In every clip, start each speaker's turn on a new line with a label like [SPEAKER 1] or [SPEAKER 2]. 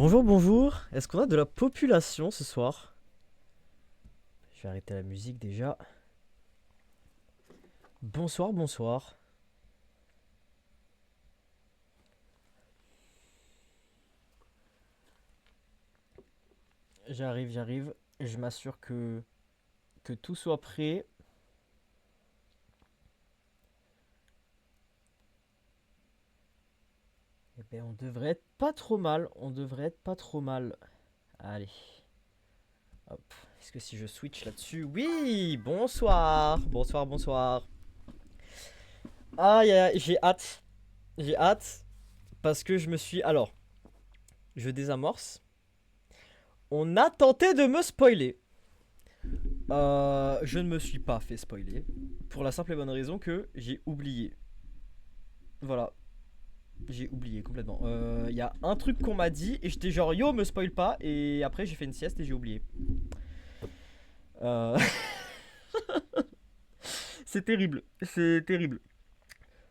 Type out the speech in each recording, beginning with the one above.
[SPEAKER 1] Bonjour, bonjour. Est-ce qu'on a de la population ce soir? Je vais arrêter la musique déjà. Bonsoir, bonsoir. J'arrive, j'arrive. Je m'assure que tout soit prêt. Eh ben, on devrait être pas trop mal. On devrait être pas trop mal. Allez. Hop. Est-ce que si je switch là-dessus? Oui! Bonsoir! Bonsoir, bonsoir. Ah, j'ai hâte. J'ai hâte. Parce que je me suis. Alors, je désamorce. On a tenté de me spoiler. Je ne me suis pas fait spoiler. Pour la simple et bonne raison que j'ai oublié. Voilà. J'ai oublié complètement. Il y a un truc qu'on m'a dit et j'étais genre yo, me spoil pas. Et après, j'ai fait une sieste et j'ai oublié. Euh... C'est terrible. C'est terrible.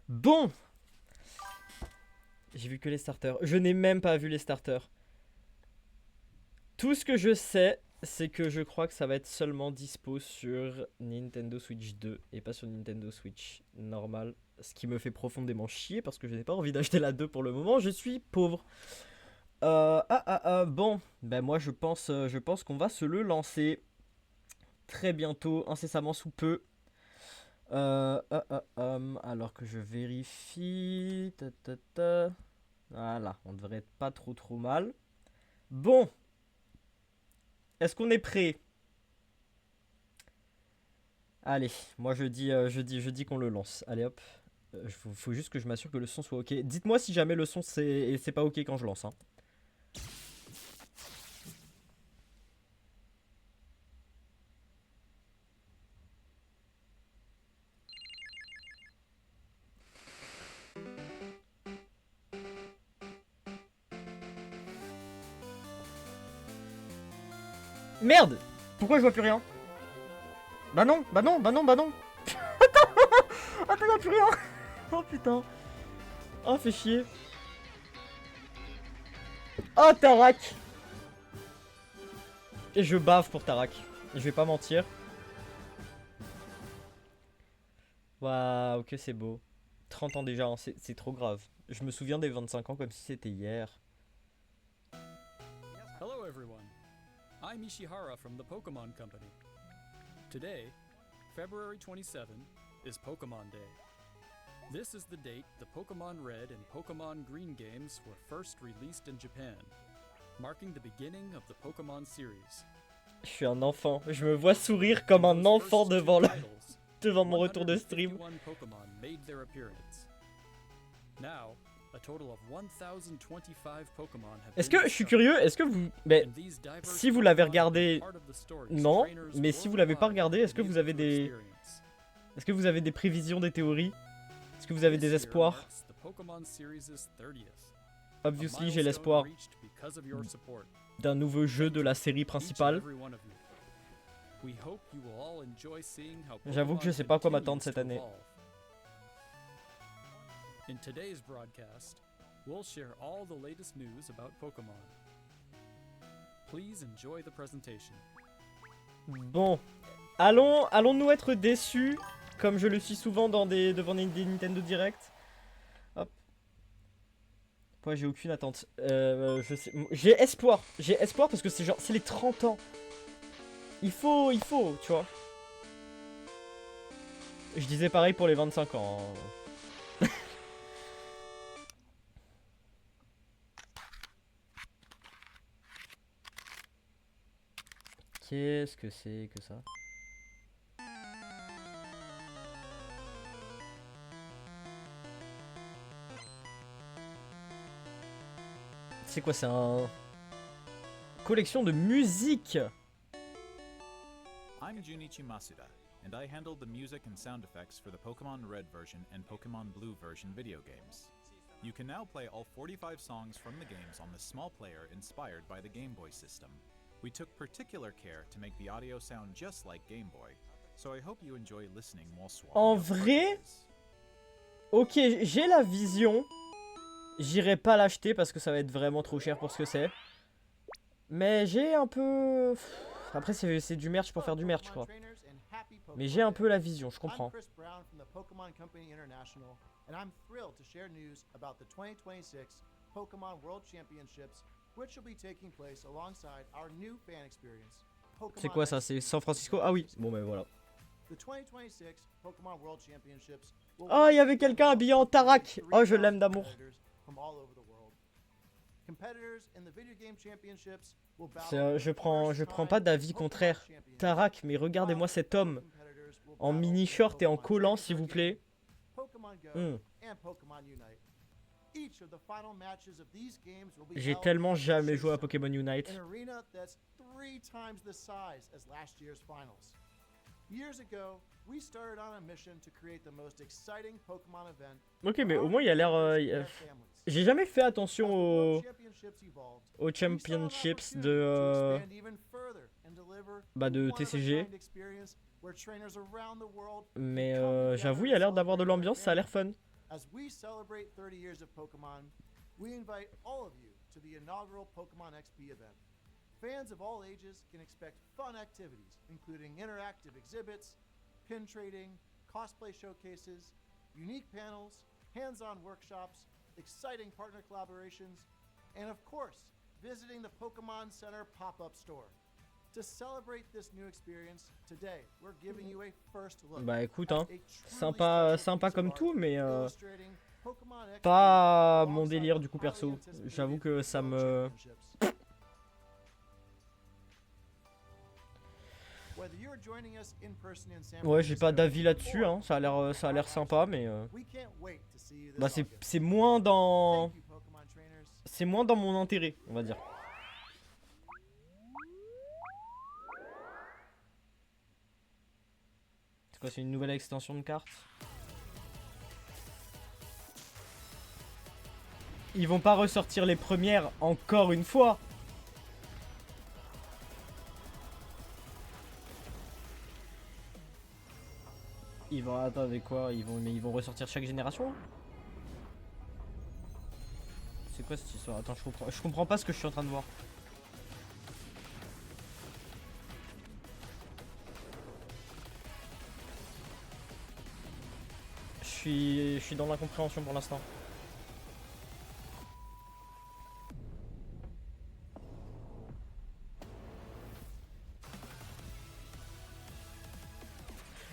[SPEAKER 1] Bon, j'ai vu que les starters. Je n'ai même pas vu les starters. Tout ce que je sais, c'est que je crois que ça va être seulement dispo sur Nintendo Switch 2 et pas sur Nintendo Switch normal. Ce qui me fait profondément chier parce que je n'ai pas envie d'acheter la 2 pour le moment. Je suis pauvre. Bon, ben moi je pense qu'on va se le lancer très bientôt, incessamment sous peu. Alors que je vérifie. Voilà, on devrait être pas trop mal. Bon, est-ce qu'on est prêt? Allez, moi je dis qu'on le lance. Allez hop. Faut juste que je m'assure que le son soit ok. Dites-moi si jamais le son c'est pas ok quand je lance. Hein. Merde! Pourquoi je vois plus rien? Bah non, bah non, bah non, bah non. Attends, y'a plus rien. Oh putain. Oh, fait chier. Oh, Tarak. Et je bave pour Tarak. Je vais pas mentir. Waouh, que c'est beau. 30 ans déjà, hein, c'est trop grave. Je me souviens des 25 ans comme si c'était hier.
[SPEAKER 2] Hello everyone, I'm Ishihara from the Pokemon Company. Today, February 27, is Pokemon Day. This is the date the Pokemon Red and Pokemon Green games were first released in Japan, marking the beginning of the Pokemon series.
[SPEAKER 1] Je suis un enfant. Je me vois sourire comme un enfant devant mon retour de stream.
[SPEAKER 2] 151 Pokemon made their appearance. Now, a total of 1025 Pokemon have
[SPEAKER 1] Est-ce
[SPEAKER 2] been
[SPEAKER 1] que je suis
[SPEAKER 2] discovered.
[SPEAKER 1] curieux? Est-ce que vous. Mais
[SPEAKER 2] And these diverse
[SPEAKER 1] si vous l'avez
[SPEAKER 2] Pokemon
[SPEAKER 1] regardé,
[SPEAKER 2] are part of the stories
[SPEAKER 1] non.
[SPEAKER 2] trainers
[SPEAKER 1] Mais si vous l'avez pas
[SPEAKER 2] worldwide
[SPEAKER 1] regardé, est-ce que
[SPEAKER 2] have
[SPEAKER 1] vous
[SPEAKER 2] been
[SPEAKER 1] avez
[SPEAKER 2] able to
[SPEAKER 1] des.
[SPEAKER 2] experience.
[SPEAKER 1] Est-ce que vous avez des prévisions, des théories? Est-ce que vous avez
[SPEAKER 2] This
[SPEAKER 1] des
[SPEAKER 2] year
[SPEAKER 1] espoirs?
[SPEAKER 2] marks the Pokemon series' 30th. A
[SPEAKER 1] Obviously, j'ai
[SPEAKER 2] milestone
[SPEAKER 1] l'espoir
[SPEAKER 2] reached because of your support.
[SPEAKER 1] d'un nouveau jeu de la série
[SPEAKER 2] Each and
[SPEAKER 1] principale.
[SPEAKER 2] every one of you. We hope you will all enjoy seeing how
[SPEAKER 1] J'avoue que je
[SPEAKER 2] Pokemon
[SPEAKER 1] sais pas à quoi
[SPEAKER 2] continues
[SPEAKER 1] m'attendre cette
[SPEAKER 2] to
[SPEAKER 1] année.
[SPEAKER 2] evolve. In today's broadcast, we'll share all the latest news about Pokemon. Please enjoy the presentation.
[SPEAKER 1] Bon, allons-nous être déçus comme je le suis souvent devant des Nintendo Direct? Hop. Moi j'ai aucune attente. J'ai espoir parce que c'est genre c'est les 30 ans. Il faut, tu vois. Je disais pareil pour les 25 ans. Hein. Qu'est-ce que c'est que ça? C'est quoi, c'est un... collection de musique.
[SPEAKER 3] I'm Junichi Masuda, and I handled the music and sound effects for the Pokemon Red version and Pokemon Blue version video games. You can now play all 45 songs from the games on the small player inspired by the Game Boy system. We took particular care to make the audio sound just like Game Boy, so I hope you enjoy listening while swapping
[SPEAKER 1] En
[SPEAKER 3] out
[SPEAKER 1] vrai,
[SPEAKER 3] cartridges.
[SPEAKER 1] ok, j'ai la vision. J'irai pas l'acheter parce que ça va être vraiment trop cher pour ce que c'est. Mais j'ai un peu... Après, c'est du merch pour faire du merch, je crois. Mais j'ai un peu la vision, je comprends.
[SPEAKER 4] I'm Chris Brown from the Pokemon Company International, and I'm thrilled to share news about the 2026 Pokemon World Championships, which will be taking place alongside our new fan experience.
[SPEAKER 1] C'est quoi ça? C'est San Francisco? Ah oui, bon ben voilà.
[SPEAKER 4] The 2026 Pokemon World Championships will
[SPEAKER 1] Oh, il y avait quelqu'un habillé en Tarak. Oh, je l'aime d'amour.
[SPEAKER 4] from all over the world. Competitors in the video game championships will
[SPEAKER 1] Je prends pas d'avis contraire. Tarak, mais regardez-moi cet homme. En mini short et en collant, s'il vous plaît. J'ai tellement jamais joué à Pokémon Unite. Ok, mais au moins il a l'air... J'ai jamais fait attention aux championships de TCG. Mais j'avoue, il a l'air d'avoir de l'ambiance, ça a l'air fun.
[SPEAKER 4] As we celebrate 30 years of Pokemon, we invite all of you to the inaugural Pokemon XP event. Fans of all ages can expect fun activities, including interactive exhibits, pin trading, cosplay showcases, unique panels, hands-on workshops, exciting partner collaborations, and of course, visiting the Pokemon Center pop-up store. To celebrate this new experience, today we're giving you a first look.
[SPEAKER 1] Bah écoute,
[SPEAKER 4] at
[SPEAKER 1] hein,
[SPEAKER 4] a truly
[SPEAKER 1] sympa comme tout, mais
[SPEAKER 4] illustrating Pokemon XP
[SPEAKER 1] pas mon
[SPEAKER 4] alongside
[SPEAKER 1] délire du coup
[SPEAKER 4] highly
[SPEAKER 1] perso.
[SPEAKER 4] anticipated
[SPEAKER 1] J'avoue que ça
[SPEAKER 4] World
[SPEAKER 1] me...
[SPEAKER 4] Championships. Whether you're joining us in person in San
[SPEAKER 1] Ouais, j'ai pas
[SPEAKER 4] Francisco
[SPEAKER 1] d'avis là-dessus,
[SPEAKER 4] or
[SPEAKER 1] hein. Ça a l'air sympa, mais
[SPEAKER 4] we can't wait to see you this
[SPEAKER 1] bah
[SPEAKER 4] August.
[SPEAKER 1] c'est moins dans...
[SPEAKER 4] Thank you, Pokemon trainers.
[SPEAKER 1] C'est moins dans mon intérêt, on va dire. C'est quoi, c'est une nouvelle extension de carte? Ils vont pas ressortir les premières encore une fois. Ils vont... Attendez quoi? Mais ils vont ressortir chaque génération? C'est quoi cette histoire? Attends, je comprends pas ce que je suis en train de voir. Je suis dans l'incompréhension pour l'instant.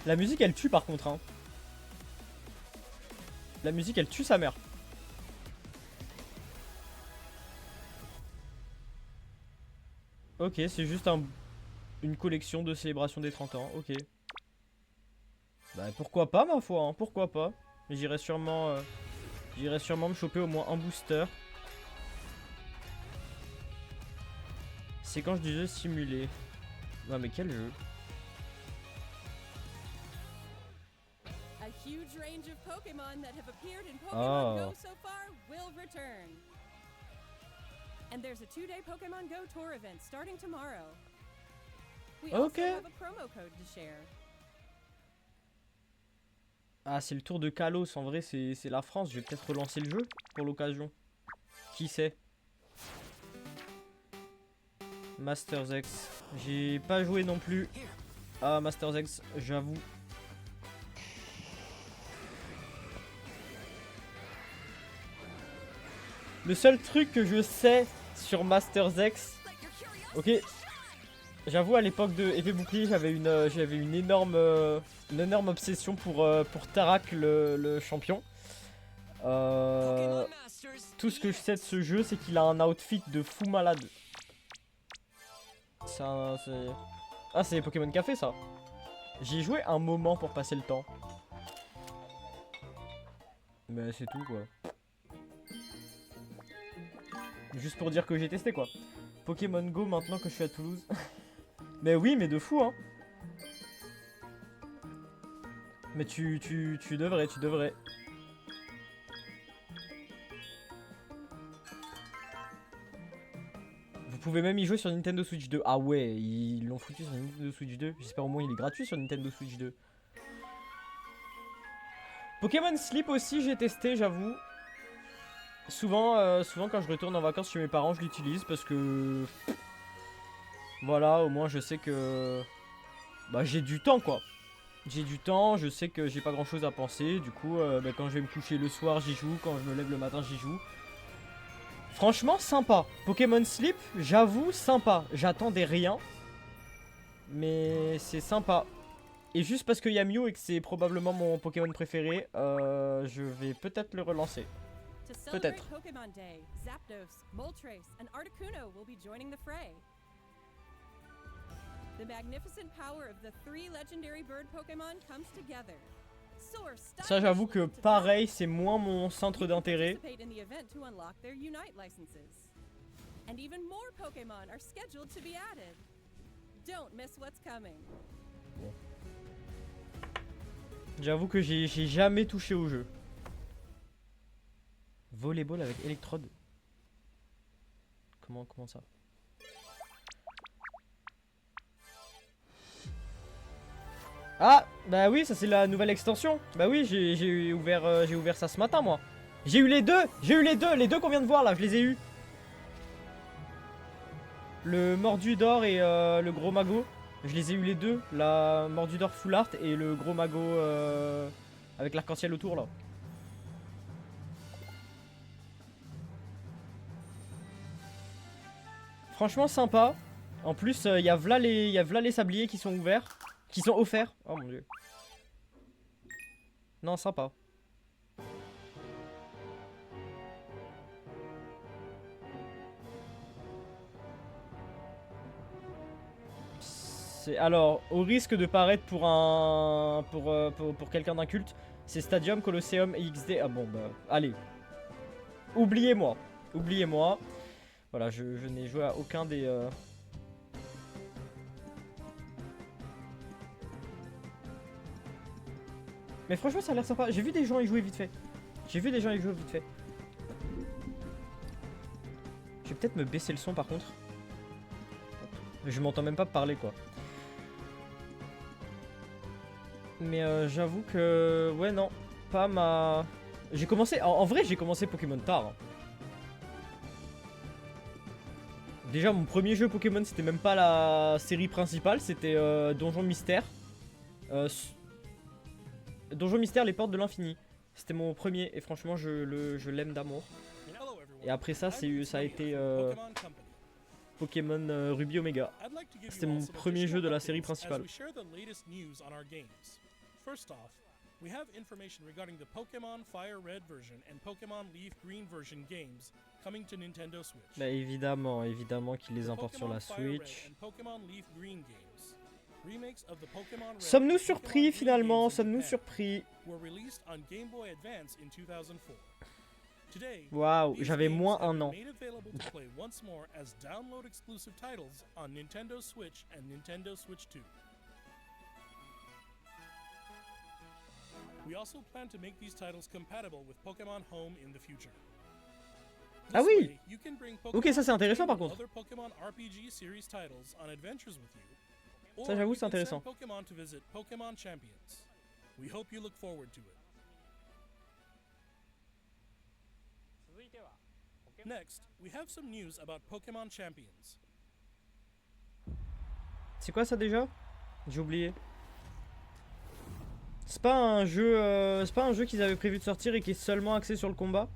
[SPEAKER 1] La musique elle tue par contre, hein. La musique elle tue sa mère. Ok, c'est juste une collection de célébration des 30 ans, ok. Bah pourquoi pas ma foi, hein, pourquoi pas. J'irai sûrement me choper au moins un booster. Séquence du jeu simulé. Ouais mais quel jeu?
[SPEAKER 5] A huge range of Pokemon that have appeared in
[SPEAKER 1] Oh.
[SPEAKER 5] Pokemon Go so far will return. And there's a 2-day Pokemon Go tour event starting tomorrow. We
[SPEAKER 1] Okay.
[SPEAKER 5] also have a promo code to share.
[SPEAKER 1] Ah c'est le tour de Kalos, en vrai c'est la France, je vais peut-être relancer le jeu pour l'occasion. Qui sait? Masters X. J'ai pas joué non plus à Masters X, j'avoue. Le seul truc que je sais sur Masters X, ok, j'avoue à l'époque de Épée Bouclier j'avais une énorme obsession pour Tarak le champion. Tout ce que je sais de ce jeu c'est qu'il a un outfit de fou malade. Ah c'est Pokémon Café ça. J'y ai joué un moment pour passer le temps. Mais c'est tout quoi. Juste pour dire que j'ai testé quoi. Pokémon Go maintenant que je suis à Toulouse. Mais oui mais de fou hein. Mais tu devrais. Vous pouvez même y jouer sur Nintendo Switch 2. Ah ouais, ils l'ont foutu sur Nintendo Switch 2. J'espère au moins il est gratuit sur Nintendo Switch 2. Pokémon Sleep aussi j'ai testé j'avoue. Souvent quand je retourne en vacances chez mes parents je l'utilise parce que Voilà, au moins je sais que... Bah j'ai du temps quoi. J'ai du temps, je sais que j'ai pas grand chose à penser. Du coup, bah, quand je vais me coucher le soir, j'y joue. Quand je me lève le matin, j'y joue. Franchement, sympa. Pokémon Sleep, j'avoue, sympa. J'attendais rien. Mais c'est sympa. Et juste parce qu'il y a Mew et que c'est probablement mon Pokémon préféré, je vais peut-être le relancer.
[SPEAKER 5] To celebrate
[SPEAKER 1] Peut-être.
[SPEAKER 5] Pokemon Day, Zapdos, Moltres, and Articuno will be joining the fray. The magnificent power of the 3 legendary bird Pokemon comes together. Soar
[SPEAKER 1] Ça, j'avoue que
[SPEAKER 5] stylishly into
[SPEAKER 1] pareil,
[SPEAKER 5] battle.
[SPEAKER 1] c'est moins mon centre
[SPEAKER 5] You can
[SPEAKER 1] d'intérêt.
[SPEAKER 5] participate in the event to unlock their Unite licenses. And even more Pokemon are scheduled to be added. Don't miss what's coming.
[SPEAKER 1] J'avoue que j'ai jamais touché au jeu. Volleyball avec électrode. Comment ça? Ah, bah oui, ça c'est la nouvelle extension. Bah oui, j'ai ouvert ça ce matin moi. J'ai eu les deux, les deux qu'on vient de voir là, je les ai eu. Le mordu d'or et le gros magot. Je les ai eu les deux, la mordu d'or full art et le gros magot avec l'arc-en-ciel autour là. Franchement sympa. En plus, il y a v'là les sabliers qui sont ouverts. Qui sont offerts. Oh mon dieu. Non, sympa. Alors, au risque de paraître pour un... Pour quelqu'un d'inculte, c'est Stadium, Colosseum et XD. Ah bon, bah, allez. Oubliez-moi. Oubliez-moi. Voilà, je n'ai joué à aucun des... Mais franchement, ça a l'air sympa. J'ai vu des gens y jouer vite fait. Je vais peut-être me baisser le son par contre. Je m'entends même pas parler quoi. Mais j'avoue que... Ouais non, pas ma... J'ai commencé... En vrai j'ai commencé Pokémon tard. Hein. Déjà mon premier jeu Pokémon c'était même pas la série principale. C'était Donjon Mystère. Donjon Mystère, les portes de l'infini. C'était mon premier et franchement je l'aime d'amour. Et après ça, ça a été Pokémon Ruby Omega. C'était mon premier jeu de la série principale.
[SPEAKER 6] First off, we have information regarding the Pokemon Fire Red version and Pokemon Leaf Green version games coming to Nintendo Switch.
[SPEAKER 1] Bah évidemment qu'ils les importent sur la Switch. Sommes-nous surpris finalement? Sommes-nous surpris? Waouh, j'avais moins un an.
[SPEAKER 6] We also plan to make these titles compatible with Pokemon Home in the future.
[SPEAKER 1] Ah oui.
[SPEAKER 6] Way, you can bring
[SPEAKER 1] Ok, ça c'est intéressant par contre.
[SPEAKER 6] other Pokemon RPG series titles on adventures with you.
[SPEAKER 1] Ça, j'avoue, c'est intéressant.
[SPEAKER 6] Pokemon to visit Pokemon Champions. We hope you look forward to it. Next, we have some news about Pokemon Champions.
[SPEAKER 1] C'est quoi ça déjà? J'ai oublié. C'est pas un jeu qu'ils avaient prévu de sortir et qui est seulement axé sur le combat?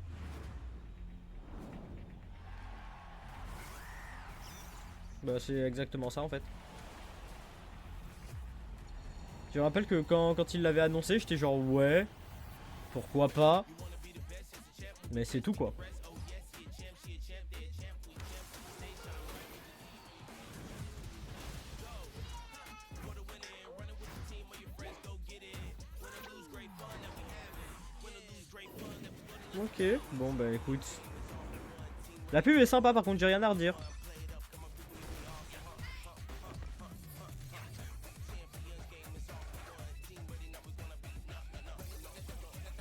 [SPEAKER 1] Bah c'est exactement ça en fait. Je me rappelle que quand il l'avait annoncé, j'étais genre ouais, pourquoi pas. Mais c'est tout quoi. Ok, bon bah écoute. La pub est sympa par contre, j'ai rien à redire.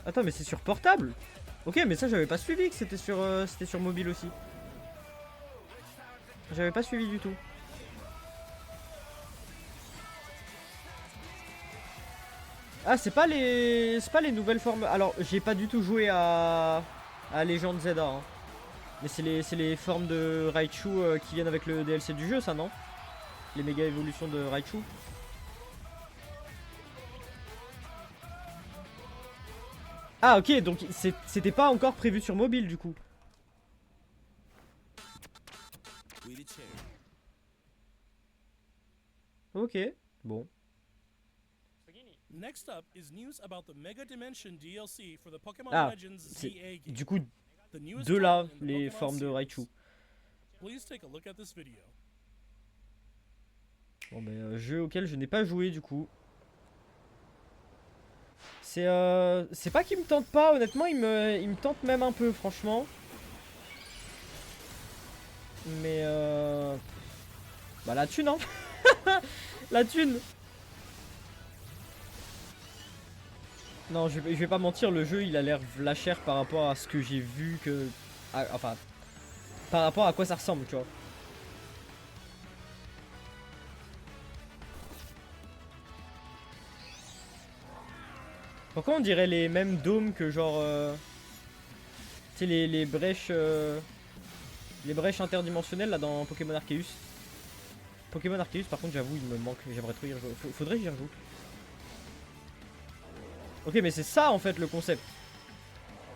[SPEAKER 1] Attends mais c'est sur portable. Ok mais ça j'avais pas suivi que c'était sur mobile aussi. J'avais pas suivi du tout. Ah c'est pas les nouvelles formes. Alors j'ai pas du tout joué à Legend Zelda hein. Mais c'est les formes de Raichu qui viennent avec le DLC du jeu ça non? les méga évolutions de Raichu. Ah ok, donc c'était pas encore prévu sur mobile du coup. Ok, bon.
[SPEAKER 6] Next up is news about the Mega Dimension DLC for the Pokemon
[SPEAKER 1] Ah,
[SPEAKER 6] Legends
[SPEAKER 1] c'est
[SPEAKER 6] ZA game.
[SPEAKER 1] du coup
[SPEAKER 6] The newest
[SPEAKER 1] de là
[SPEAKER 6] title in the
[SPEAKER 1] les
[SPEAKER 6] Pokemon
[SPEAKER 1] formes de
[SPEAKER 6] series.
[SPEAKER 1] Raichu.
[SPEAKER 6] Please take a look at this video.
[SPEAKER 1] Bon ben jeu auquel je n'ai pas joué du coup. C'est pas qu'il me tente pas, honnêtement il me tente même un peu franchement. Mais bah la thune hein. La thune. Non je vais pas mentir, le jeu il a l'air v'là cher par rapport à ce que j'ai vu que... enfin par rapport à quoi ça ressemble tu vois. Pourquoi on dirait les mêmes dômes que genre tu sais les brèches interdimensionnelles là dans Pokémon Arceus. Pokémon Arceus par contre j'avoue il me manque, j'aimerais trop y rejouer. Faudrait que j'y rejoue. Ok mais c'est ça en fait le concept.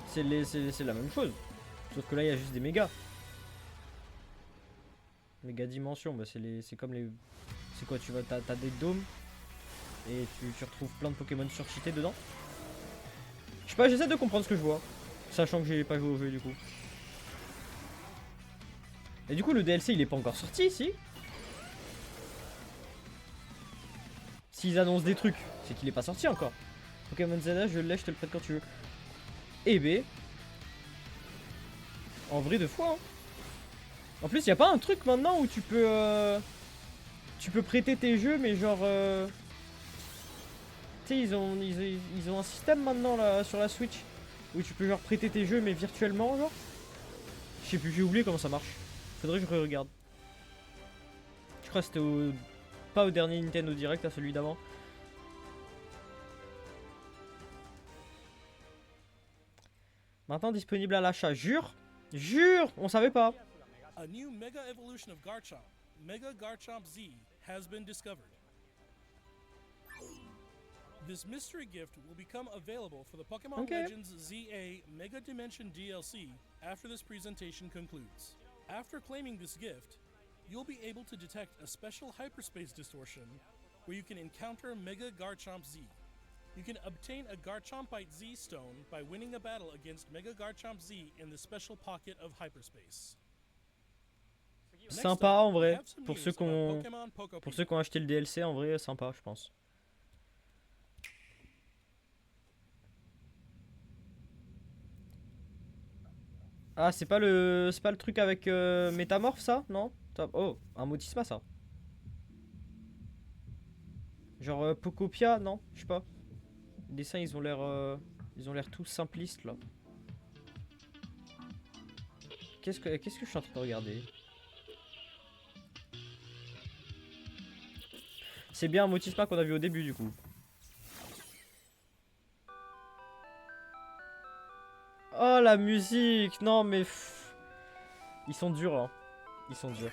[SPEAKER 1] C'est la même chose. Sauf que là il y a juste des mégas. Méga dimensions, bah c'est comme les... C'est quoi, tu vois, t'as des dômes et tu retrouves plein de Pokémon surcheatés dedans. Je sais pas, j'essaie de comprendre ce que je vois, sachant que j'ai pas joué au jeu du coup. Et du coup le DLC il est pas encore sorti si. S'ils annoncent des trucs, c'est qu'il est pas sorti encore. Pokémon Zelda, je l'ai, je te le prête quand tu veux. Eh ben, en vrai de foi hein. En plus y a pas un truc maintenant où tu peux prêter tes jeux mais genre tu sais ils ont un système maintenant là sur la Switch où tu peux genre prêter tes jeux mais virtuellement genre. Je sais plus, j'ai oublié comment ça marche. Faudrait que je regarde. Je crois que c'était pas au dernier Nintendo Direct, à celui d'avant. Maintenant disponible à l'achat. Jure, on savait pas.
[SPEAKER 6] A new Mega Evolution of Garchomp, Mega Garchomp Z, has been discovered. This mystery gift will become available for the Pokemon
[SPEAKER 1] Okay.
[SPEAKER 6] Legends ZA Mega Dimension DLC after this presentation concludes. After claiming this gift, you'll be able to detect a special hyperspace distortion where you can encounter Mega Garchomp Z. You can obtain a Garchompite Z stone by winning a battle against Mega Garchomp Z in the special pocket of hyperspace. Next
[SPEAKER 1] Sympa
[SPEAKER 6] up,
[SPEAKER 1] en
[SPEAKER 6] we
[SPEAKER 1] vrai.
[SPEAKER 6] have some
[SPEAKER 1] Pour
[SPEAKER 6] news
[SPEAKER 1] ceux
[SPEAKER 6] about Pokemon
[SPEAKER 1] pour ceux qui ont acheté le DLC en vrai sympa je pense. Ah c'est pas le truc avec Métamorph ça non? Oh un Motisma ça. Genre Pokopia non? Je sais pas. Les dessins ils ont l'air tous simplistes là. Qu'est-ce que je suis en train de regarder? C'est bien un Motisma qu'on a vu au début du coup. Oh la musique. Non mais ils sont durs hein. Ils sont durs.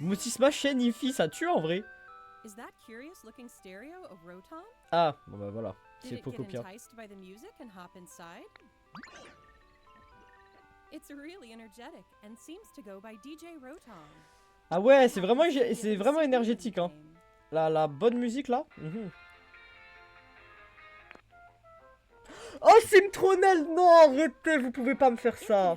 [SPEAKER 1] Motisma Shinifi ça tue en vrai.
[SPEAKER 5] Is that curious looking stereo a Rotom?
[SPEAKER 1] Ah bon bah voilà.
[SPEAKER 5] Did
[SPEAKER 1] C'est
[SPEAKER 5] it get
[SPEAKER 1] Pokopia.
[SPEAKER 5] enticed by the music and hop inside? It's really energetic and seems to go by DJ Rotom.
[SPEAKER 1] Ah ouais c'est vraiment énergétique hein. La bonne musique là. Oh Simtronel, non arrêtez, vous pouvez pas me faire ça.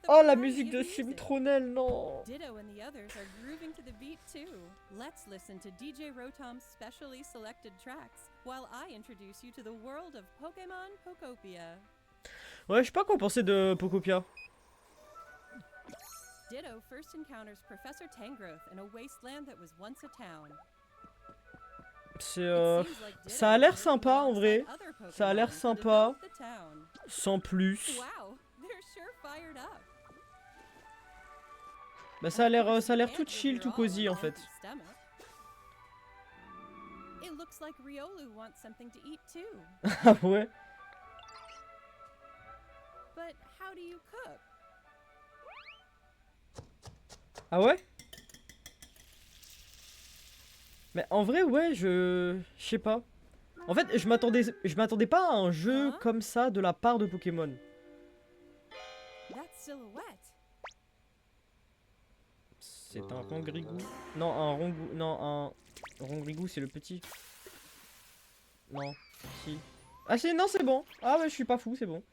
[SPEAKER 1] Oh la musique de Simtronel, non.
[SPEAKER 5] Ditto and the others are grooving to the beat too. Let's listen to DJ Rotom's specially selected tracks while I introduce you to the world of Pokemon Pokopia.
[SPEAKER 1] Ouais, je sais pas quoi penser de Pokopia.
[SPEAKER 5] Ditto first encounters Professor Tangrowth in a wasteland that was once a town.
[SPEAKER 1] C'est ça a l'air sympa en vrai. Ça a l'air sympa. Sans plus.
[SPEAKER 5] Wow, they're sure fired up.
[SPEAKER 1] Bah ça a l'air tout chill, tout cosy en fait.
[SPEAKER 5] It looks like Riolu wants something to eat too.
[SPEAKER 1] Ah ouais.
[SPEAKER 5] But how do you cook?
[SPEAKER 1] Ah ouais? Mais en vrai, ouais, je sais pas. En fait, je m'attendais pas à un jeu
[SPEAKER 5] Hein?
[SPEAKER 1] comme ça de la part de Pokémon.
[SPEAKER 5] That silhouette.
[SPEAKER 1] C'est un rongrigou. Non, un rongou. Non, un rongrigou, c'est le petit. Non, si. Ah, c'est. Non, c'est bon. Ah, ouais, je suis pas fou, c'est bon.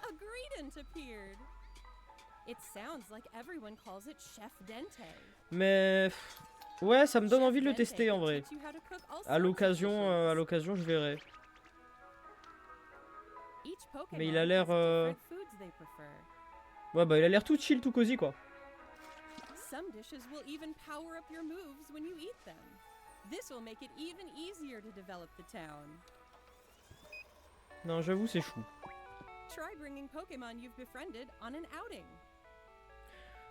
[SPEAKER 5] A Greedent appeared. It sounds like everyone calls it Chef Dente.
[SPEAKER 1] Mais. Ouais, ça me donne
[SPEAKER 5] Chef
[SPEAKER 1] envie de le
[SPEAKER 5] Dente
[SPEAKER 1] tester en
[SPEAKER 5] can
[SPEAKER 1] vrai.
[SPEAKER 5] teach you how to cook all
[SPEAKER 1] À l'occasion,
[SPEAKER 5] sorts of dishes.
[SPEAKER 1] je verrai.
[SPEAKER 5] Each Pokémon
[SPEAKER 1] Mais il a l'air,
[SPEAKER 5] has different foods they prefer.
[SPEAKER 1] Ouais, bah, il a l'air tout chill, tout cosy, quoi.
[SPEAKER 5] Some dishes will even power up your moves when you eat them. This will make it even easier to develop the town.
[SPEAKER 1] Non, j'avoue, c'est chou.
[SPEAKER 5] Try bringing Pokémon you've befriended on an outing.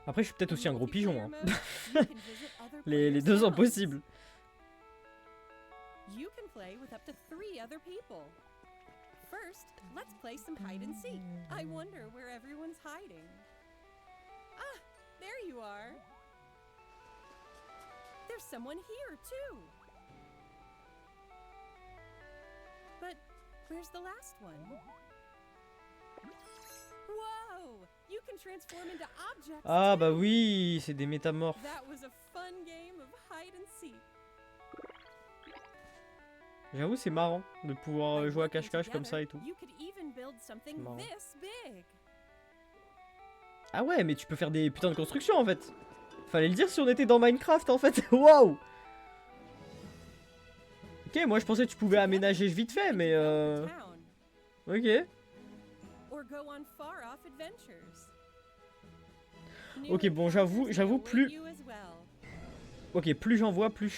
[SPEAKER 1] Après, je suis peut-être
[SPEAKER 5] In
[SPEAKER 1] aussi un gros pigeon. Hein.
[SPEAKER 5] multiplayer mode, you can visit other
[SPEAKER 1] Les
[SPEAKER 5] players'
[SPEAKER 1] deux sont
[SPEAKER 5] towns.
[SPEAKER 1] possibles.
[SPEAKER 5] You can play with up to 3 other people. First, let's play some hide and seek. I wonder where everyone's hiding. Ah, there you are. There's someone here, too. But where's the last one? Whoa! You can transform into objects.
[SPEAKER 1] Ah, bah
[SPEAKER 5] too.
[SPEAKER 1] oui, c'est des métamorphes.
[SPEAKER 5] That was a fun game of hide and seek.
[SPEAKER 1] J'avoue, c'est marrant de pouvoir
[SPEAKER 5] By
[SPEAKER 1] jouer à
[SPEAKER 5] working
[SPEAKER 1] cache-cache comme ça
[SPEAKER 5] together,
[SPEAKER 1] et tout.
[SPEAKER 5] You could even build something
[SPEAKER 1] Marrant.
[SPEAKER 5] this big.
[SPEAKER 1] Ah ouais, mais tu peux faire des putains de constructions en fait. Fallait le dire si on était dans Minecraft en fait. Waouh. Ok, moi je pensais que tu pouvais aménager vite fait, mais ok.
[SPEAKER 5] Or go on far-off adventures.
[SPEAKER 1] Ok,
[SPEAKER 5] New
[SPEAKER 1] bon, j'avoue,
[SPEAKER 5] adventures may
[SPEAKER 1] j'avoue,
[SPEAKER 5] await
[SPEAKER 1] plus-
[SPEAKER 5] you as well.
[SPEAKER 1] Ok, plus j'en vois, plus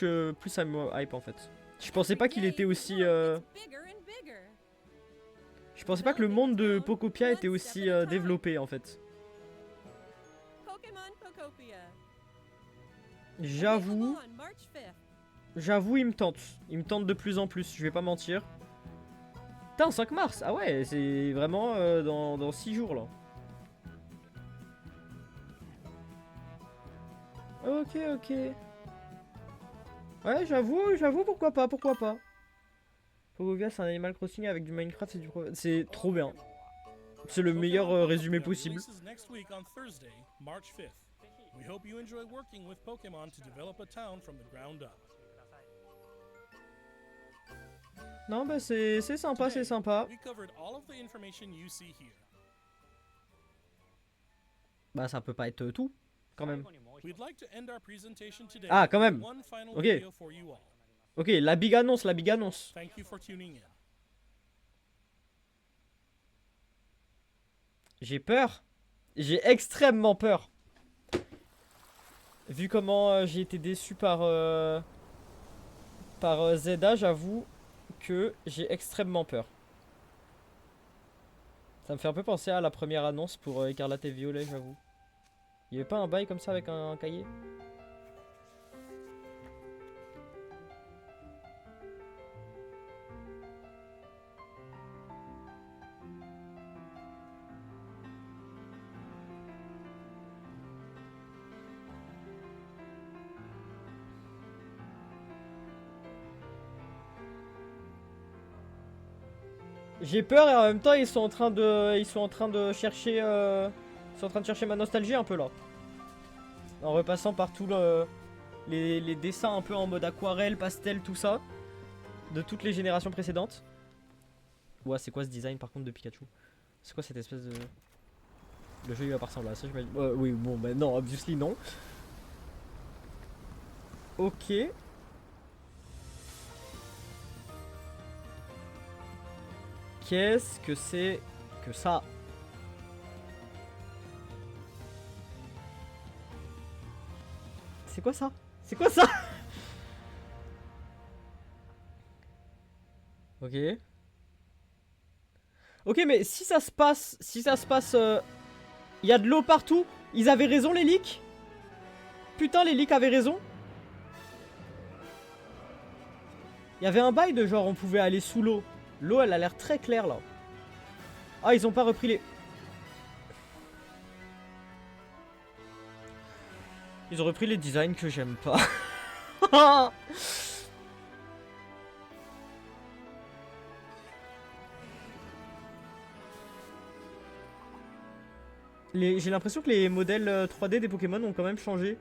[SPEAKER 1] ça me hype en fait. Je pensais pas qu'il
[SPEAKER 5] Every
[SPEAKER 1] était
[SPEAKER 5] day,
[SPEAKER 1] aussi.
[SPEAKER 5] the world gets bigger and bigger.
[SPEAKER 1] Je pensais pas que le monde de Pokopia était aussi développé en fait.
[SPEAKER 5] Pokémon Pokopia.
[SPEAKER 1] J'avoue,
[SPEAKER 5] Available on March 5th.
[SPEAKER 1] j'avoue, il me tente. Il me tente de plus en plus, je vais pas mentir. Putain, 5 mars, ah ouais, c'est vraiment dans 6 jours là. Ok, ok. Ouais, j'avoue, pourquoi pas. Pogovia, c'est un Animal Crossing avec du Minecraft, c'est trop bien. C'est le meilleur
[SPEAKER 6] Pokémon
[SPEAKER 1] résumé
[SPEAKER 6] Pokopia
[SPEAKER 1] possible.
[SPEAKER 6] releases next week on Thursday, March 5th. We hope you enjoy working with Pokémon to develop a town from the ground up.
[SPEAKER 1] Non, bah c'est sympa, c'est sympa.
[SPEAKER 6] We covered all of the information you see here.
[SPEAKER 1] Bah ça peut pas être tout, quand même.
[SPEAKER 6] We'd like to end our presentation today
[SPEAKER 1] Ah, quand
[SPEAKER 6] with
[SPEAKER 1] même.
[SPEAKER 6] one final
[SPEAKER 1] Ok.
[SPEAKER 6] video for you all.
[SPEAKER 1] Ok, la big annonce.
[SPEAKER 6] Thank you for tuning in.
[SPEAKER 1] J'ai peur. J'ai extrêmement peur. Vu comment j'ai été déçu par Zelda, j'avoue que j'ai extrêmement peur. Ça me fait un peu penser à la première annonce pour Écarlate et Violet, j'avoue. Il y avait pas un bail comme ça avec un cahier? J'ai peur et en même temps ils sont en train de chercher ma nostalgie un peu là. En repassant par tous les dessins un peu en mode aquarelle, pastel, tout ça. De toutes les générations précédentes. Ouais, c'est quoi ce design par contre de Pikachu? C'est quoi cette espèce de... Le jeu il va pas ressembler à ça, j'imagine. Oui, bon, bah non, obviously non. Ok. Qu'est-ce que c'est que ça? C'est quoi ça? C'est quoi ça? Ok. Ok, mais si ça se passe, il y a de l'eau partout. Ils avaient raison les leaks. Putain, les leaks avaient raison. Il y avait un bail de genre on pouvait aller sous l'eau. L'eau elle a l'air très claire là. Ah, ils ont pas repris les... Ils ont repris les designs que j'aime pas. J'ai l'impression que les modèles 3D des Pokémon ont quand même changé.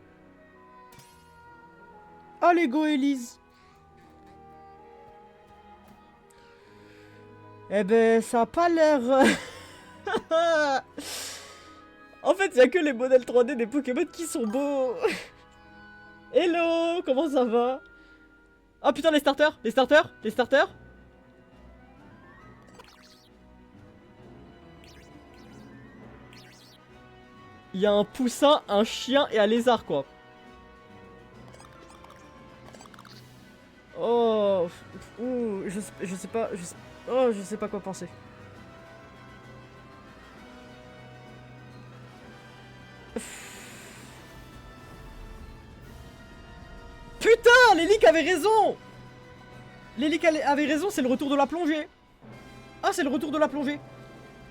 [SPEAKER 1] Oh, les Goélises. Eh ben, ça a pas l'air... En fait, il y a que les modèles 3D des Pokémon qui sont beaux. Hello, comment ça va? Oh putain, les starters. Il y a un poussin, un chien et un lézard, quoi. Oh, ouh, je sais pas, oh, je sais pas quoi penser. Putain, Lélic avait raison. Lélic avait raison, c'est le retour de la plongée. Ah, c'est le retour de la plongée.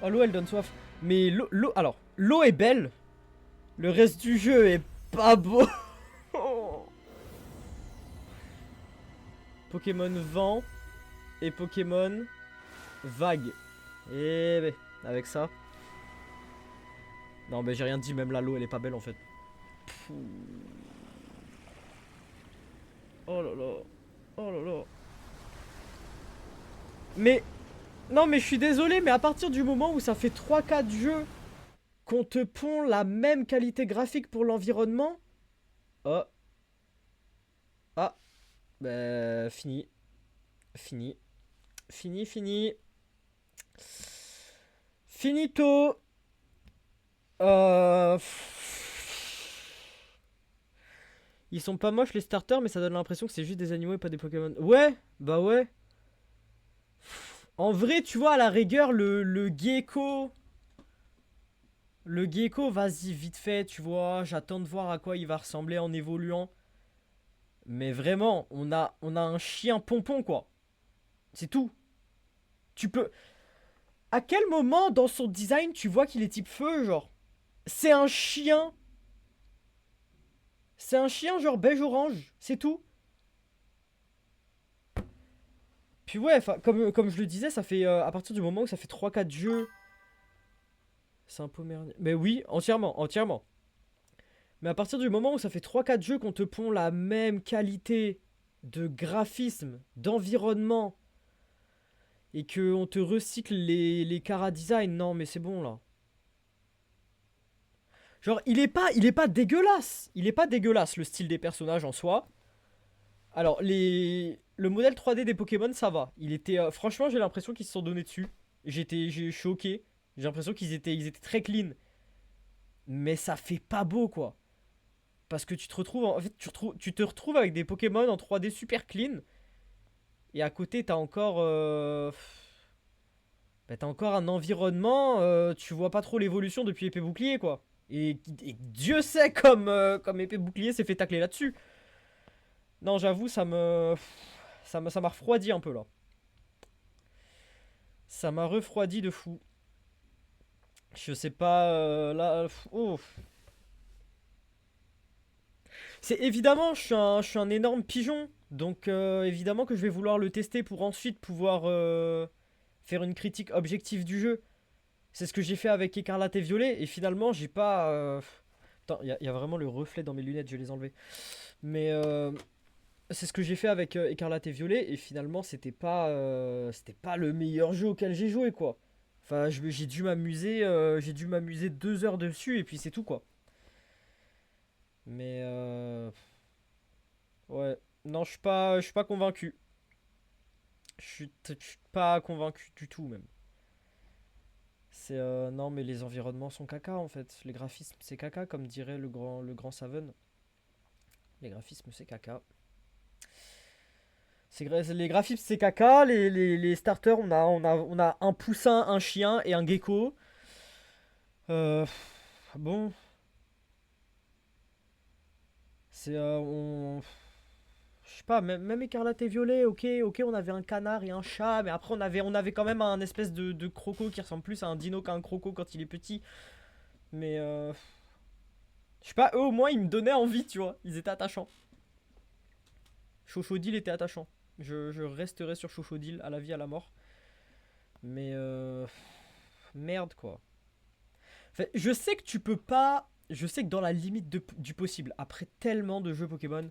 [SPEAKER 1] Oh, l'eau, elle donne soif. Mais alors, l'eau est belle. Le reste du jeu est pas beau. Pokémon vent et Pokémon vague. Et ben, avec ça. Non, mais j'ai rien dit, même là, l'eau, elle est pas belle en fait. Pouh. Oh là là. Oh là là. Mais... Non, mais je suis désolé, mais à partir du moment où ça fait 3-4 jeux qu'on te pond la même qualité graphique pour l'environnement... Oh. Ah. Bah, fini. Fini. Finito. Ils sont pas moches les starters, mais ça donne l'impression que c'est juste des animaux et pas des Pokémon. Ouais, bah ouais. En vrai, tu vois, à la rigueur, le gecko... Le gecko, vas-y, vite fait, tu vois. J'attends de voir à quoi il va ressembler en évoluant. Mais vraiment, on a un chien pompon, quoi. C'est tout. Tu peux... À quel moment, dans son design, tu vois qu'il est type feu, genre? C'est un chien. C'est un chien, genre beige-orange. C'est tout. Puis ouais, comme je le disais, ça fait... à partir du moment où ça fait 3-4 jeux... C'est un Pomeranian. Mais oui, entièrement. Mais à partir du moment où ça fait 3-4 jeux qu'on te pond la même qualité de graphisme, d'environnement, et qu'on te recycle les chara-design, non mais c'est bon là. Genre, il est pas dégueulasse. Il est pas dégueulasse, le style des personnages en soi. Alors, le modèle 3D des Pokémon, ça va. Il était... franchement, j'ai l'impression qu'ils se sont donnés dessus. J'ai choqué. J'ai l'impression qu'ils étaient très clean. Mais ça fait pas beau, quoi. Parce que tu te retrouves... En fait, tu te retrouves avec des Pokémon en 3D super clean. Et à côté, t'as encore... bah, t'as encore un environnement... tu vois pas trop l'évolution depuis Épée Bouclier, quoi. Et Dieu sait comme Épée Bouclier s'est fait tacler là-dessus. Non, j'avoue, ça m'a refroidi un peu, là. Ça m'a refroidi de fou. Je sais pas... là... Oh. C'est évidemment, je suis un énorme pigeon. Donc, évidemment que je vais vouloir le tester pour ensuite pouvoir faire une critique objective du jeu. C'est ce que j'ai fait avec Écarlate et Violet. Et finalement, j'ai pas... Attends, il y a vraiment le reflet dans mes lunettes, je vais les enlever. Mais c'est ce que j'ai fait avec Écarlate et Violet. Et finalement, c'était pas le meilleur jeu auquel j'ai joué, quoi. Enfin, j'ai dû m'amuser 2 heures dessus et puis c'est tout, quoi. Mais ouais, non, je suis pas convaincu. Je suis pas convaincu du tout, même. C'est non, mais les environnements sont caca, en fait. Les graphismes, c'est caca, comme dirait le grand Saven. Les graphismes, c'est caca. Les graphismes, c'est caca. Les starters, on a un poussin, un chien et un gecko. Bon. C'est... je sais pas, même Écarlate et Violet, ok, on avait un canard et un chat, mais après on avait quand même un espèce de croco qui ressemble plus à un dino qu'à un croco quand il est petit. Mais Je sais pas, eux au moins ils me donnaient envie, tu vois. Ils étaient attachants. Chochodil était attachant. Je resterai sur Chochodil à la vie, à la mort. Mais merde quoi. Enfin, je sais que tu peux pas. Je sais que dans la limite du possible, après tellement de jeux Pokémon,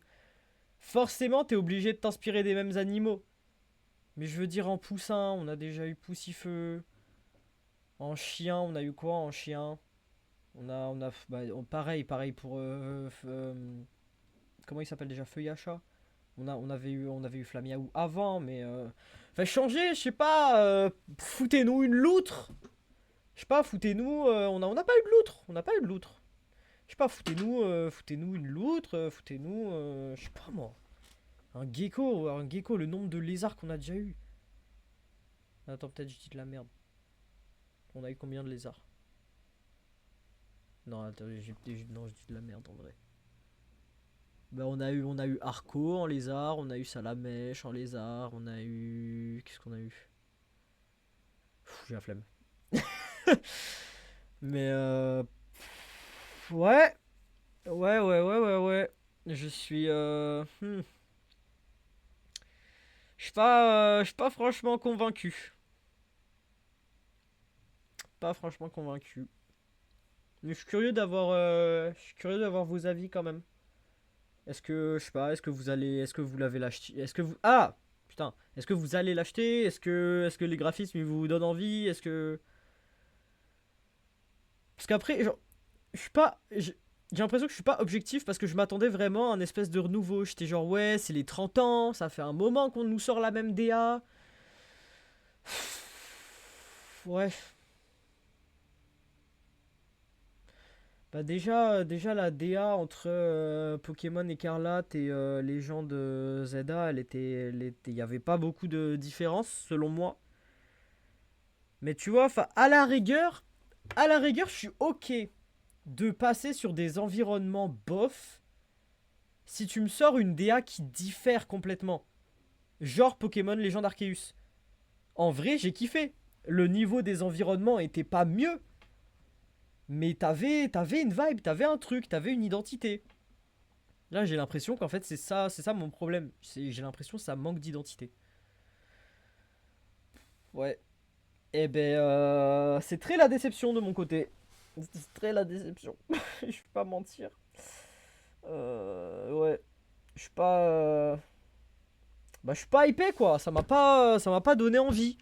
[SPEAKER 1] forcément t'es obligé de t'inspirer des mêmes animaux. Mais je veux dire, en poussin, on a déjà eu Poussifeu. En chien, on a eu quoi en chien? Bah, pareil pour. Comment il s'appelle déjà? Feuillacha. On avait eu Flamiaou avant, mais. Enfin, changer, je sais pas. Foutez-nous une loutre. Je sais pas, foutez-nous. On n'a pas eu de loutre. On n'a pas eu de loutre. Je sais pas, foutez-nous une loutre. Foutez-nous. Je sais pas moi. Un gecko, le nombre de lézards qu'on a déjà eu. Attends, peut-être je dis de la merde. On a eu combien de lézards? Non, attends, non, je dis de la merde en vrai. Bah, on a eu Arco en lézard, on a eu Salamèche en lézard, on a eu. Qu'est-ce qu'on a eu? J'ai la flemme. Mais ouais. Ouais. Je suis. Je suis pas franchement convaincu. Pas franchement convaincu. Mais je suis curieux d'avoir vos avis quand même. Est-ce que, je sais pas, est-ce que vous l'avez l'acheté, ah, putain, est-ce que vous allez l'acheter, est-ce que les graphismes ils vous donnent envie, parce qu'après, genre, je suis pas, j'ai l'impression que je suis pas objectif parce que je m'attendais vraiment à un espèce de renouveau. J'étais genre, ouais, c'est les 30 ans, ça fait un moment qu'on nous sort la même DA. Ouais. Bah déjà la DA entre Pokémon Écarlate et Légende Zelda, il y avait pas beaucoup de différence selon moi. Mais tu vois, enfin à la rigueur, je suis ok de passer sur des environnements bof si tu me sors une DA qui diffère complètement. Genre Pokémon Légende Arceus. En vrai, j'ai kiffé. Le niveau des environnements était pas mieux, mais t'avais une vibe, t'avais un truc, t'avais une identité. Là, j'ai l'impression qu'en fait, c'est ça mon problème. J'ai l'impression que ça manque d'identité. Ouais. Eh ben, c'est très la déception de mon côté. C'est très la déception. Je vais pas mentir. Ouais. Je suis pas. Bah, je suis pas hypé quoi. Ça m'a pas donné envie.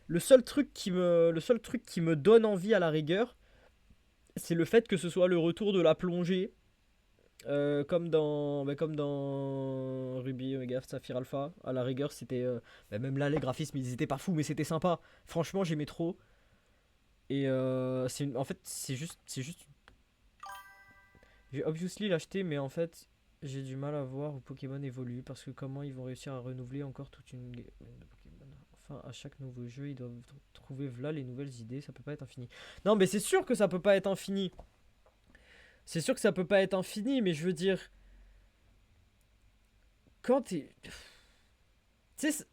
[SPEAKER 1] Le seul truc qui me donne envie à la rigueur, c'est le fait que ce soit le retour de la plongée. Comme dans Ruby, Omega, Saphir Alpha. À la rigueur, c'était. Même là, les graphismes, ils étaient pas fous, mais c'était sympa. Franchement, j'aimais trop. Et en fait, c'est juste. J'ai obviously l'acheté, mais en fait, j'ai du mal à voir où Pokémon évolue. Parce que comment ils vont réussir à renouveler encore toute une de Pokémon. Enfin, à chaque nouveau jeu, ils doivent trouver là les nouvelles idées. Ça peut pas être infini. Non, mais c'est sûr que ça peut pas être infini. C'est sûr que ça peut pas être infini, mais je veux dire. Quand t'es. Tu sais,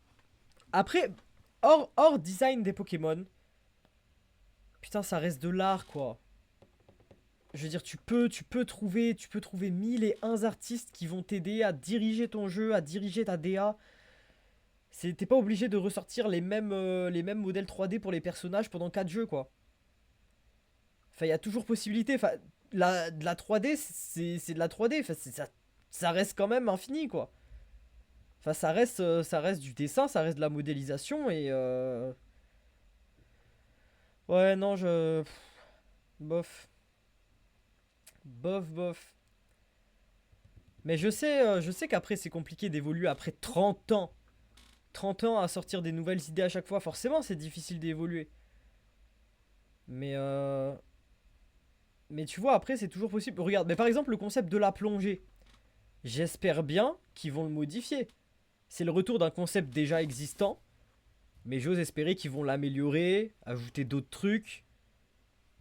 [SPEAKER 1] après, hors design des Pokémon, putain, ça reste de l'art, quoi. Je veux dire, tu peux trouver mille et un artistes qui vont t'aider à diriger ton jeu, à diriger ta DA. T'es pas obligé de ressortir les mêmes modèles 3D pour les personnages pendant 4 jeux, quoi. Enfin, il y a toujours possibilité. Enfin, de la 3D, c'est de la 3D. Enfin, ça reste quand même infini, quoi. Enfin, ça reste du dessin, ça reste de la modélisation et. Ouais, non, bof. Bof. Mais je sais qu'après, c'est compliqué d'évoluer après 30 ans. 30 ans à sortir des nouvelles idées à chaque fois. Forcément, c'est difficile d'évoluer. Mais. Mais tu vois, après, c'est toujours possible. Regarde, mais par exemple, le concept de la plongée. J'espère bien qu'ils vont le modifier. C'est le retour d'un concept déjà existant. Mais j'ose espérer qu'ils vont l'améliorer, ajouter d'autres trucs,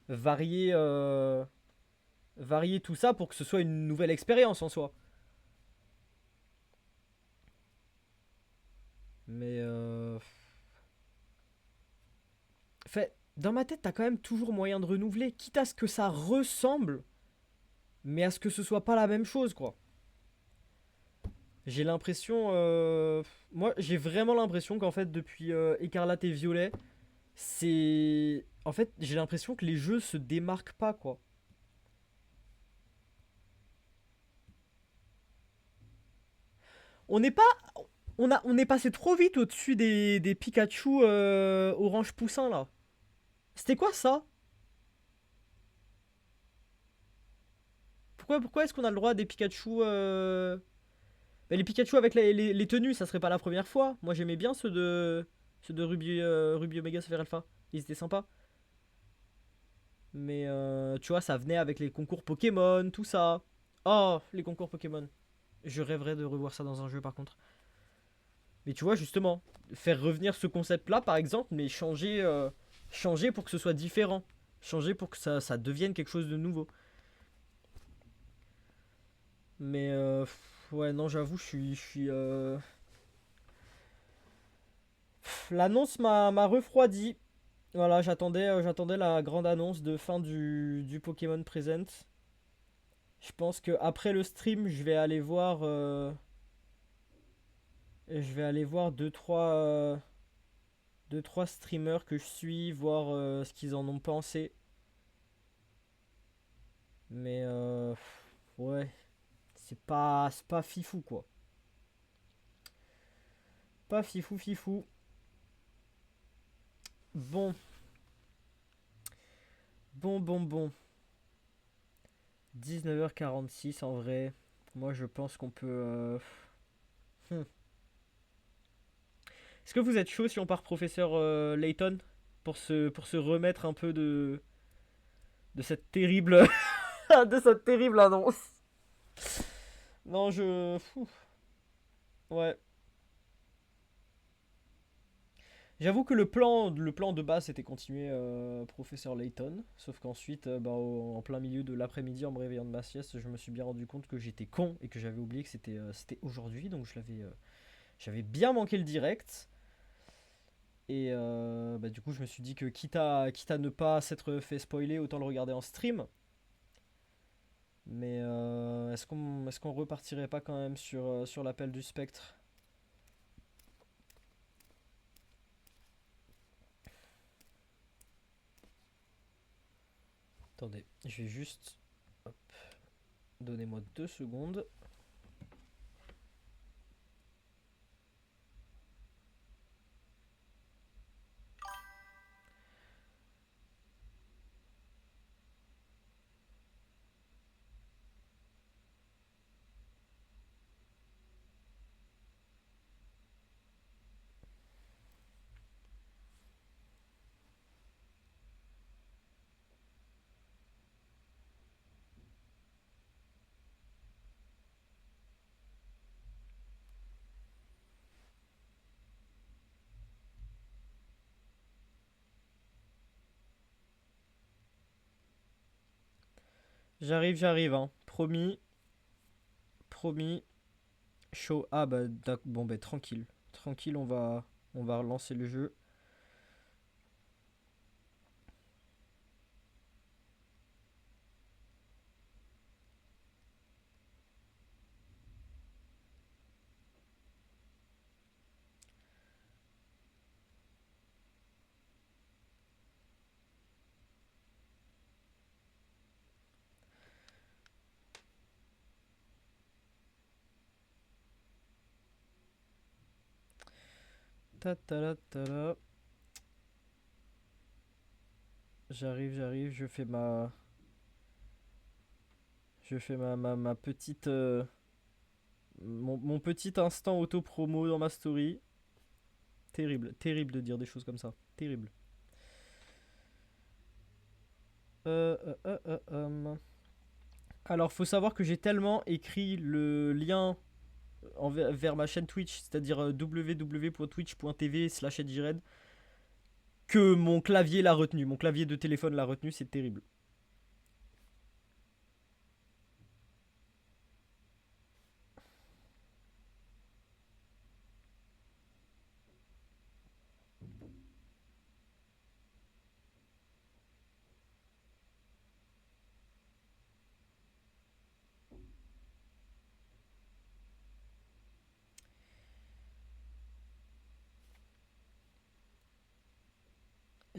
[SPEAKER 1] varier, varier tout ça pour que ce soit une nouvelle expérience en soi. Mais fait, dans ma tête, t'as quand même toujours moyen de renouveler, quitte à ce que ça ressemble Mais à ce que ce soit pas la même chose, quoi. J'ai l'impression... Moi, j'ai vraiment l'impression qu'en fait, depuis Écarlate et Violet, c'est... En fait, j'ai l'impression que les jeux se démarquent pas, quoi. On n'est pas... On est passé trop vite au-dessus des Pikachu orange poussin, là. C'était quoi, ça? Pourquoi est-ce qu'on a le droit à des Pikachu bah, les Pikachu avec les tenues, ça serait pas la première fois. Moi, j'aimais bien ceux de Ruby Omega Sphere Alpha. Ils étaient sympas. Mais tu vois, ça venait avec les concours Pokémon, tout ça. Oh, les concours Pokémon. Je rêverais de revoir ça dans un jeu par contre. Mais tu vois, justement, faire revenir ce concept-là, par exemple, mais changer pour que ce soit différent. Changer pour que ça devienne quelque chose de nouveau. Mais ouais, non, j'avoue, l'annonce m'a refroidi. Voilà, j'attendais la grande annonce de fin du Pokémon Present. Je pense que après le stream, je vais aller voir deux trois streamers que je suis, voir ce qu'ils en ont pensé. Mais ouais, c'est pas fifou quoi. Pas fifou fifou. Bon, bon. 19h46 en vrai. Moi je pense qu'on peut. Hmm. Est-ce que vous êtes chaud si on part professeur Layton pour se remettre un peu de cette terrible de cette terrible annonce. Non, ouais. J'avoue que le plan de base c'était continuer professeur Layton, sauf qu'ensuite, bah, en plein milieu de l'après-midi, en me réveillant de ma sieste, je me suis bien rendu compte que j'étais con et que j'avais oublié que c'était aujourd'hui, donc j'avais bien manqué le direct. Et bah, du coup, je me suis dit que quitte à ne pas s'être fait spoiler, autant le regarder en stream. Mais est-ce qu'on repartirait pas quand même sur l'appel du spectre? Attendez, je vais juste... Hop, donnez-moi 2 secondes. J'arrive, hein. Promis, promis. Show. Ah bah, bon bah, tranquille. Tranquille, on va relancer le jeu. Ta ta la ta la. J'arrive, je fais ma petite mon petit instant auto promo dans ma story. Terrible, terrible de dire des choses comme ça. Terrible. Alors, faut savoir que j'ai tellement écrit le lien vers ma chaîne Twitch, c'est-à-dire www.twitch.tv/edgyred, que mon clavier l'a retenu. Mon clavier de téléphone l'a retenu, c'est terrible.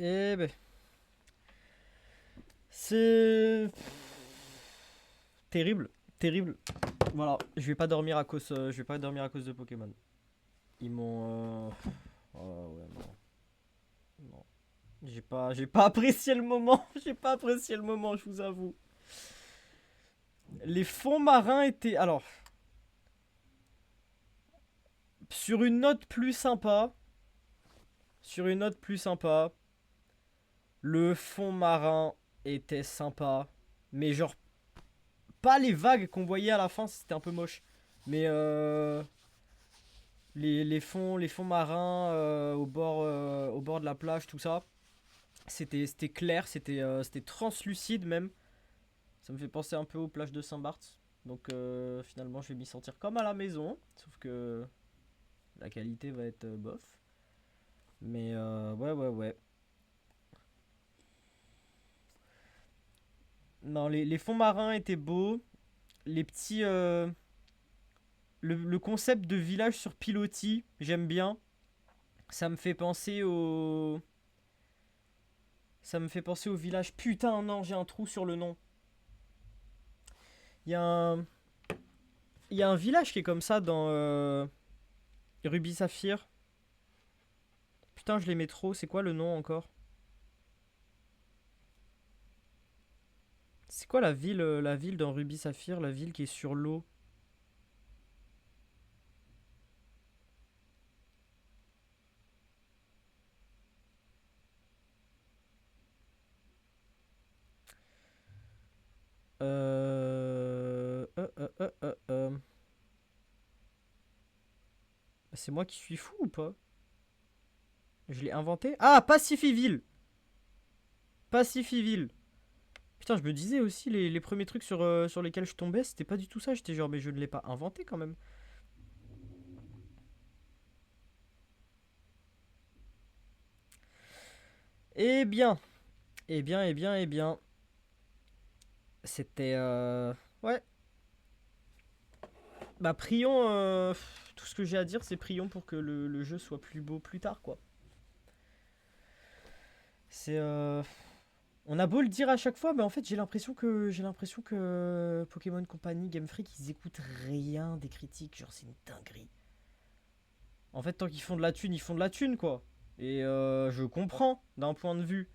[SPEAKER 1] Eh ben. C'est. Terrible. Terrible. Voilà, je vais pas dormir à cause, je vais pas dormir à cause de Pokémon. Ils m'ont. Oh, ouais, non. Non. J'ai pas apprécié le moment. J'ai pas apprécié le moment, je vous avoue. Les fonds marins étaient. Alors. Sur une note plus sympa. Sur une note plus sympa. Le fond marin était sympa. Mais genre. Pas les vagues qu'on voyait à la fin, c'était un peu moche. Mais les fonds marins au bord de la plage, tout ça. C'était clair, c'était translucide même. Ça me fait penser un peu aux plages de Saint-Barth. Donc finalement je vais m'y sentir comme à la maison. Sauf que la qualité va être bof. Mais ouais. Non, les fonds marins étaient beaux. Les petits... le concept de village sur pilotis, j'aime bien. Ça me fait penser au... Ça me fait penser au village... Putain, non, j'ai un trou sur le nom. Il y a un... Il y a un village qui est comme ça dans Ruby Saphir. Putain, je l'aimais trop. C'est quoi le nom encore? C'est quoi la ville dans Ruby Saphir? La ville qui est sur l'eau. C'est moi qui suis fou ou pas? Je l'ai inventé? Ah, Pacifiville! Pacifiville. Putain, je me disais aussi, les premiers trucs sur lesquels je tombais, c'était pas du tout ça. J'étais genre, mais je ne l'ai pas inventé quand même. Eh bien. Eh bien. C'était... Ouais. Bah, prions... tout ce que j'ai à dire, c'est prions pour que le jeu soit plus beau plus tard, quoi. C'est... On a beau le dire à chaque fois, mais en fait, j'ai l'impression que Pokémon Company, Game Freak, ils écoutent rien des critiques. Genre, c'est une dinguerie. En fait, tant qu'ils font de la thune, ils font de la thune, quoi. Et je comprends, d'un point de vue.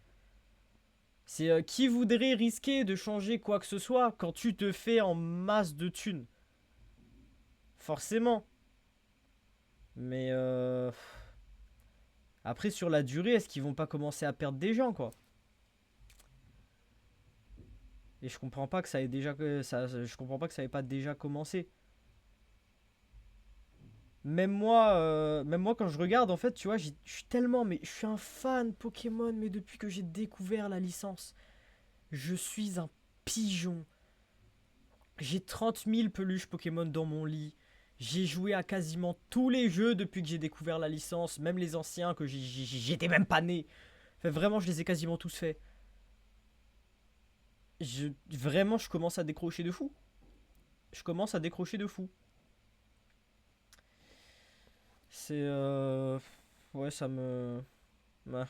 [SPEAKER 1] C'est qui voudrait risquer de changer quoi que ce soit quand tu te fais en masse de thunes? Forcément. Mais après, sur la durée, est-ce qu'ils vont pas commencer à perdre des gens, quoi? Et je comprends pas que ça ait déjà je comprends pas que ça ait pas déjà commencé. Même moi quand je regarde en fait, tu vois, je suis tellement mais je suis un fan Pokémon mais depuis que j'ai découvert la licence, je suis un pigeon. J'ai 30 000 peluches Pokémon dans mon lit. J'ai joué à quasiment tous les jeux depuis que j'ai découvert la licence, même les anciens que j'étais même pas né. Enfin, vraiment, je les ai quasiment tous faits. Vraiment, je commence à décrocher de fou. Je commence à décrocher de fou. C'est ouais, ça me... Ouais.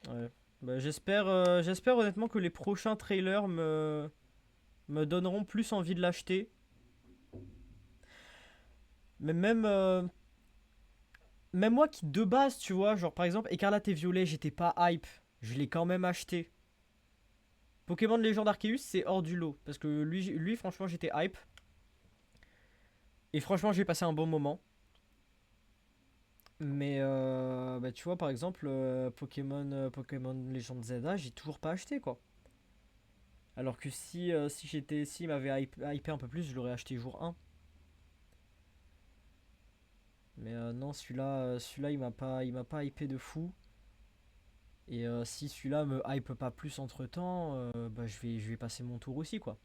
[SPEAKER 1] Ouais. Bah, j'espère honnêtement que les prochains trailers me donneront plus envie de l'acheter. Mais même moi qui de base, tu vois, genre par exemple Écarlate et Violet, j'étais pas hype. Je l'ai quand même acheté. Pokémon Légende Arceus, c'est hors du lot. Parce que lui franchement, j'étais hype. Et franchement, j'ai passé un bon moment. Mais bah, tu vois, par exemple, Pokémon Légende Zelda, j'ai toujours pas acheté quoi. Alors que s'il m'avait hypé un peu plus, je l'aurais acheté jour 1. Mais non, celui-là, il m'a pas hypé de fou. Et si celui-là me hype pas plus entre temps, bah je vais passer mon tour aussi quoi.